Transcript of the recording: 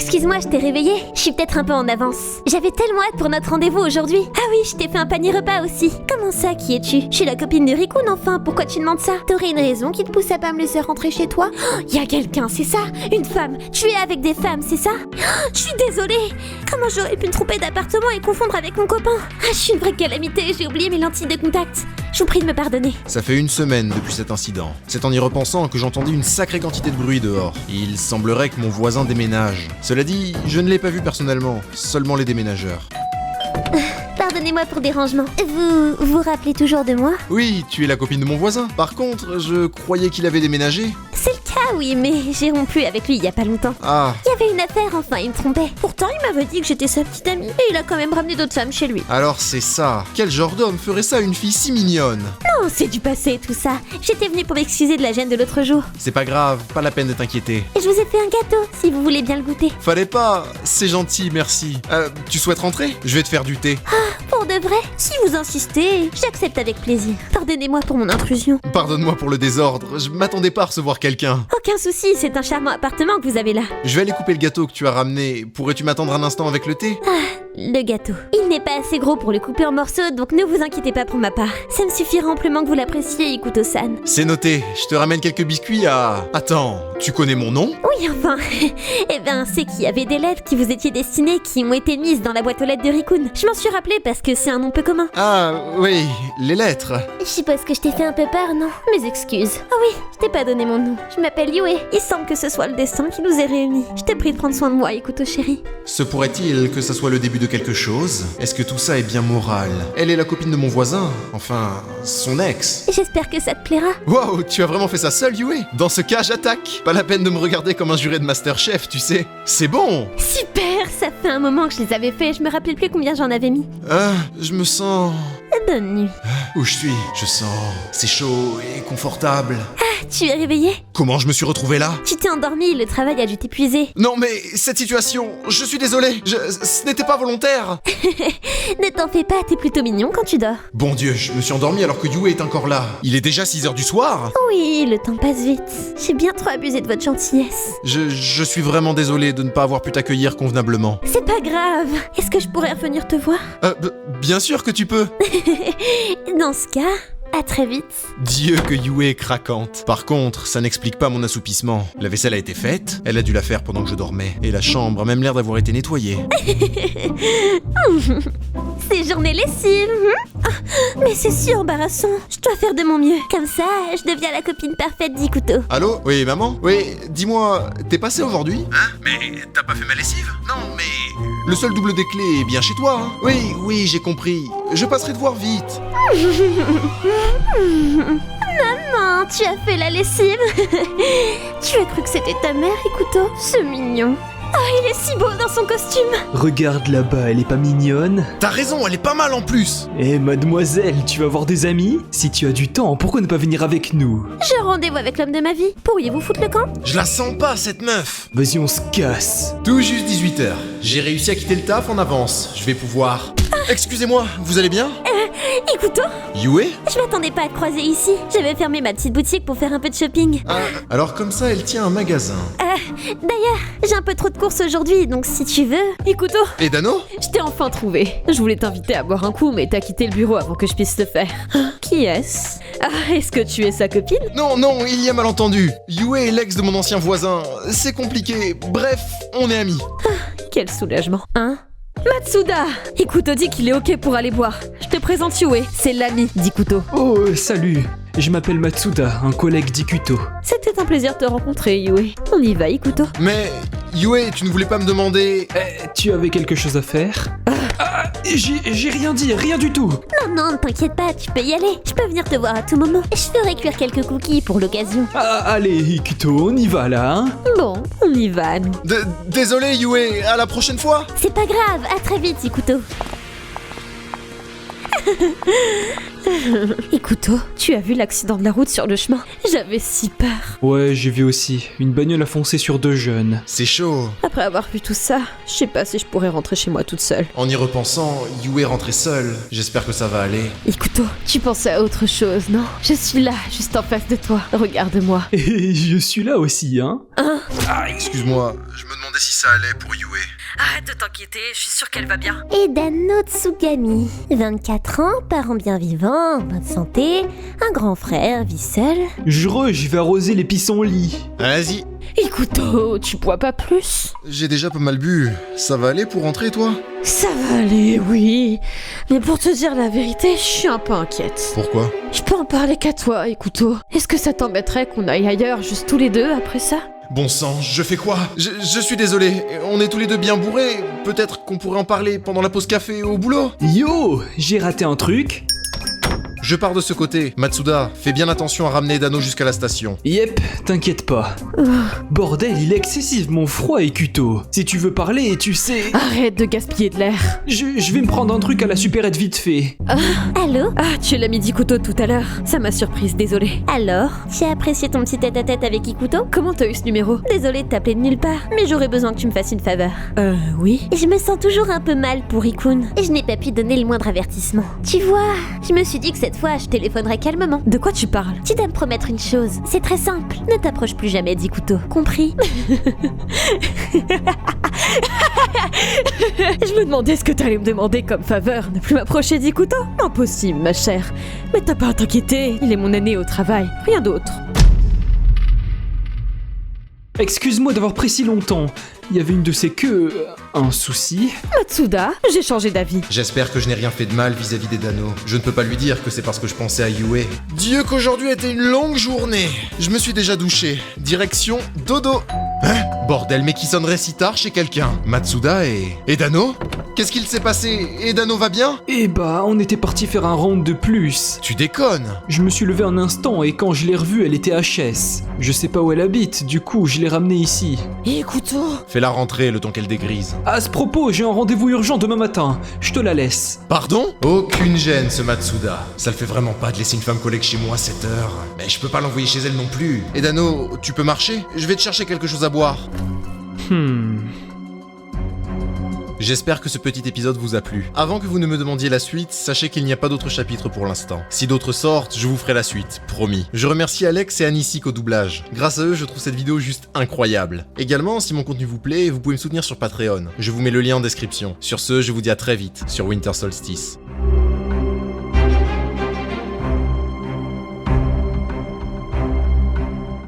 Excuse-moi, je t'ai réveillée. Je suis peut-être un peu en avance. J'avais tellement hâte pour notre rendez-vous aujourd'hui. Ah oui, je t'ai fait un panier repas aussi. Comment ça, qui es-tu? Je suis la copine de Rikun, enfin. Pourquoi tu demandes ça? T'aurais une raison qui te pousse à pas me laisser rentrer chez toi? Y a quelqu'un, c'est ça? Une femme. Tu es avec des femmes, c'est ça? Je suis désolée. Comment j'aurais pu me tromper d'appartement et confondre avec mon copain? Ah, je suis une vraie calamité. J'ai oublié mes lentilles de contact. Je vous prie de me pardonner. Ça fait une semaine depuis cet incident. C'est en y repensant que j'entendis une sacrée quantité de bruit dehors. Il semblerait que mon voisin déménage. Cela dit, je ne l'ai pas vu personnellement, seulement les déménageurs. Pardonnez-moi pour dérangement. Vous vous rappelez toujours de moi? Oui, tu es la copine de mon voisin. Par contre, je croyais qu'il avait déménagé. C'est le cas, oui, mais j'ai rompu avec lui il y a pas longtemps. Ah, Il y avait une affaire, enfin, il me trompait. Pourtant, il m'avait dit que j'étais sa petite amie, et il a quand même ramené d'autres femmes chez lui. alors c'est ça. Quel genre d'homme ferait ça à une fille si mignonne? Non, c'est du passé, tout ça. J'étais venue pour m'excuser de la gêne de l'autre jour. C'est pas grave, pas la peine de t'inquiéter. Et je vous ai fait un gâteau, si vous voulez bien le goûter. Fallait pas, c'est gentil, merci. Tu souhaites rentrer? Je vais te faire du thé. Pour de vrai? Si vous insistez, j'accepte avec plaisir. Pardonnez-moi pour mon intrusion. Pardonne-moi pour le désordre, je m'attendais pas à recevoir quelqu'un. Aucun souci, c'est un charmant appartement que vous avez là. Je vais aller couper le gâteau que tu as ramené. Pourrais-tu m'attendre un instant avec le thé? Le gâteau. Il n'est pas assez gros pour le couper en morceaux, donc ne vous inquiétez pas pour ma part. Ça me suffira amplement que vous l'appréciez, Ikuto-san. C'est noté, je te ramène quelques biscuits à... Attends, tu connais mon nom? Oui, enfin. Eh ben, c'est qu'il y avait des lettres qui vous étiez destinées qui ont été mises dans la boîte aux lettres de Rikun. Je m'en suis rappelé parce que c'est un nom peu commun. Ah, oui, les lettres. Je suppose que je t'ai fait un peu peur, non? Mes excuses. Ah oui, je t'ai pas donné mon nom. Je m'appelle Yue. Il semble que ce soit le destin qui nous ait réunis. Je t'ai prie de prendre soin de moi, Ikuto chérie. Se pourrait-il que ça soit le début de quelque chose? Est-ce que tout ça est bien moral? Elle est la copine de mon voisin, enfin, son ex. J'espère que ça te plaira. Wow, tu as vraiment fait ça seul, Yue? Dans ce cas, j'attaque. Pas la peine de me regarder comme un juré de Masterchef, tu sais. C'est bon. Super, ça fait un moment que je les avais faits. Je me rappelle plus combien j'en avais mis. Ah, je me sens... Bonne nuit. Où je suis? Je sens... C'est chaud et confortable. Tu es réveillé? Comment je me suis retrouvé là? Tu t'es endormi, le travail a dû t'épuiser. Non mais, cette situation, je suis désolé, ce n'était pas volontaire. Ne t'en fais pas, t'es plutôt mignon quand tu dors. Bon Dieu, je me suis endormi alors que Yue est encore là. Il est déjà 6h du soir. Oui, le temps passe vite. J'ai bien trop abusé de votre gentillesse. Je suis vraiment désolé de ne pas avoir pu t'accueillir convenablement. C'est pas grave. Est-ce que je pourrais revenir te voir? Bien sûr que tu peux. Dans ce cas, à très vite. Dieu que Yue est craquante. Par contre, ça n'explique pas mon assoupissement. La vaisselle a été faite, elle a dû la faire pendant que je dormais. Et la chambre a même l'air d'avoir été nettoyée. C'est journée lessive. Mais c'est si embarrassant. Je dois faire de mon mieux. Comme ça, je deviens la copine parfaite d'Ikuto. Allô? Oui, maman? Oui, dis-moi, t'es passé aujourd'hui? Hein? Mais t'as pas fait ma lessive? Non, mais... Le seul double des clés est bien chez toi, hein? Oui, j'ai compris. Je passerai te voir vite. Maman, tu as fait la lessive. Tu as cru que c'était ta mère, Ikuto? C'est mignon. Oh, il est si beau dans son costume. Regarde là-bas, elle est pas mignonne? T'as raison, elle est pas mal en plus. Eh mademoiselle, tu vas voir des amis? Si tu as du temps, pourquoi ne pas venir avec nous? J'ai rendez-vous avec l'homme de ma vie. Pourriez-vous foutre le camp? Je la sens pas, cette meuf. Vas-y, on se casse. Tout juste 18h. J'ai réussi à quitter le taf en avance. Je vais pouvoir... Excusez-moi, vous allez bien? Ikuto, Yue? je m'attendais pas à te croiser ici. J'avais fermé ma petite boutique pour faire un peu de shopping. Ah, alors comme ça, elle tient un magasin. D'ailleurs, j'ai un peu trop de courses aujourd'hui, donc si tu veux... Ikuto, Et Dano? je t'ai enfin trouvé. Je voulais t'inviter à boire un coup, mais t'as quitté le bureau avant que je puisse le faire. Qui est-ce? Ah, est-ce que tu es sa copine? Non, il y a malentendu. Yue est l'ex de mon ancien voisin. C'est compliqué. Bref, on est amis. Quel soulagement. Hein? Matsuda! Ikuto dit qu'il est ok pour aller boire. Je te présente Yue, c'est l'ami d'Ikuto. Oh, salut. Je m'appelle Matsuda, un collègue d'Ikuto. C'était un plaisir de te rencontrer, Yue. On y va, Ikuto. Mais, Yue, tu ne voulais pas me demander... Tu avais quelque chose à faire? J'ai rien dit, rien du tout. Non, t'inquiète pas, tu peux y aller. Je peux venir te voir à tout moment. Je ferai cuire quelques cookies pour l'occasion. Allez, Ikuto, on y va là, hein? Bon, on y va, nous. Désolé, Yue, à la prochaine fois. C'est pas grave, à très vite, Ikuto. Ikuto, tu as vu l'accident de la route sur le chemin? J'avais si peur. Ouais, j'ai vu aussi. Une bagnole a foncé sur 2 jeunes. C'est chaud. Après avoir vu tout ça, je sais pas si je pourrais rentrer chez moi toute seule. En y repensant, Yue est rentrée seule. J'espère que ça va aller. Ikuto, tu pensais à autre chose, non? Je suis là, juste en face de toi. Regarde-moi. Et je suis là aussi, hein. Excuse-moi, je me demandais si ça allait pour Yue. Arrête de t'inquiéter, je suis sûre qu'elle va bien. Et Dano Tsugami, 24 ans, parents bien vivants, en bonne santé, un grand frère, vit seul. Je vais arroser les pissenlits. Vas-y. Ikuto, tu bois pas plus? J'ai déjà pas mal bu. Ça va aller pour rentrer, toi? Ça va aller, oui. Mais pour te dire la vérité, je suis un peu inquiète. Pourquoi? Je peux en parler qu'à toi, Ikuto. Est-ce que ça t'embêterait qu'on aille ailleurs juste tous les deux après ça? Bon sang, je fais quoi? Je suis désolé, on est tous les deux bien bourrés. Peut-être qu'on pourrait en parler pendant la pause café au boulot? Yo, j'ai raté un truc. Je pars de ce côté. Matsuda, fais bien attention à ramener Dano jusqu'à la station. Yep, t'inquiète pas. Bordel, il est excessivement froid, Ikuto. Si tu veux parler, tu sais... Arrête de gaspiller de l'air. Je vais me prendre un truc à la supérette vite fait. Allô? Ah, tu es l'ami d'Ikuto tout à l'heure. Ça m'a surprise, désolée. Alors, tu as apprécié ton petit tête-à-tête avec Ikuto? Comment t'as eu ce numéro? Désolée de t'appeler de nulle part, mais j'aurais besoin que tu me fasses une faveur. Oui. Je me sens toujours un peu mal pour Ikun, et je n'ai pas pu donner le moindre avertissement. Tu vois, je me suis dit que cette fois, je téléphonerai calmement. De quoi tu parles? Tu dois me promettre une chose, c'est très simple. Ne t'approche plus jamais d'Ikuto, compris? Je me demandais ce que t'allais me demander comme faveur, ne plus m'approcher d'Ikuto? Impossible, ma chère. Mais t'as pas à t'inquiéter, il est mon aîné au travail, rien d'autre. Excuse-moi d'avoir pris si longtemps. Il y avait une de ces queues... un souci? Matsuda, j'ai changé d'avis. J'espère que je n'ai rien fait de mal vis-à-vis des Dano. Je ne peux pas lui dire que c'est parce que je pensais à Yue. Dieu qu'aujourd'hui était une longue journée. Je me suis déjà douché. Direction dodo. Hein? Bordel, mais qui sonnerait si tard chez quelqu'un? Matsuda et Dano? Qu'est-ce qu'il s'est passé? Et Dano va bien? Eh bah, on était parti faire un round de plus. Tu déconnes. Je me suis levé un instant et quand je l'ai revue, elle était HS. Je sais pas où elle habite, du coup, je l'ai ramenée ici. Ikuto. Fais-la rentrer le temps qu'elle dégrise. À ce propos, j'ai un rendez-vous urgent demain matin. Je te la laisse. Pardon? Aucune gêne, ce Matsuda. Ça le fait vraiment pas de laisser une femme collègue chez moi à cette heure. Mais je peux pas l'envoyer chez elle non plus. Et Dano, tu peux marcher? Je vais te chercher quelque chose à boire. J'espère que ce petit épisode vous a plu. Avant que vous ne me demandiez la suite, sachez qu'il n'y a pas d'autres chapitres pour l'instant. Si d'autres sortent, je vous ferai la suite, promis. Je remercie Alex et Anisik au doublage. Grâce à eux, je trouve cette vidéo juste incroyable. Également, si mon contenu vous plaît, vous pouvez me soutenir sur Patreon. Je vous mets le lien en description. Sur ce, je vous dis à très vite sur Winter Solstice.